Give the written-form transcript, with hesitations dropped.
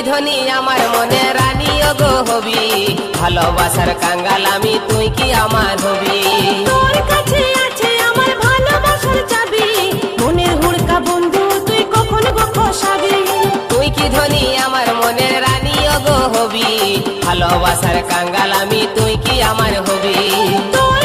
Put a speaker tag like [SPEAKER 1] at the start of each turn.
[SPEAKER 1] ধনী আমার মনে রানী গো হবি, ভালোবাসার কাঙ্গাল আমি তুই কি আমার হবি।
[SPEAKER 2] তোর কাছে আছে আমার ভালোবাসার চাবি, মনের হুড়কা বন্ধু তুই কখন গো খসাবি।
[SPEAKER 1] তুই কি ধনী আমার মনে রানী গো হবি, ভালোবাসার কাঙ্গাল আমি তুই কি আমার হবি।
[SPEAKER 2] তোর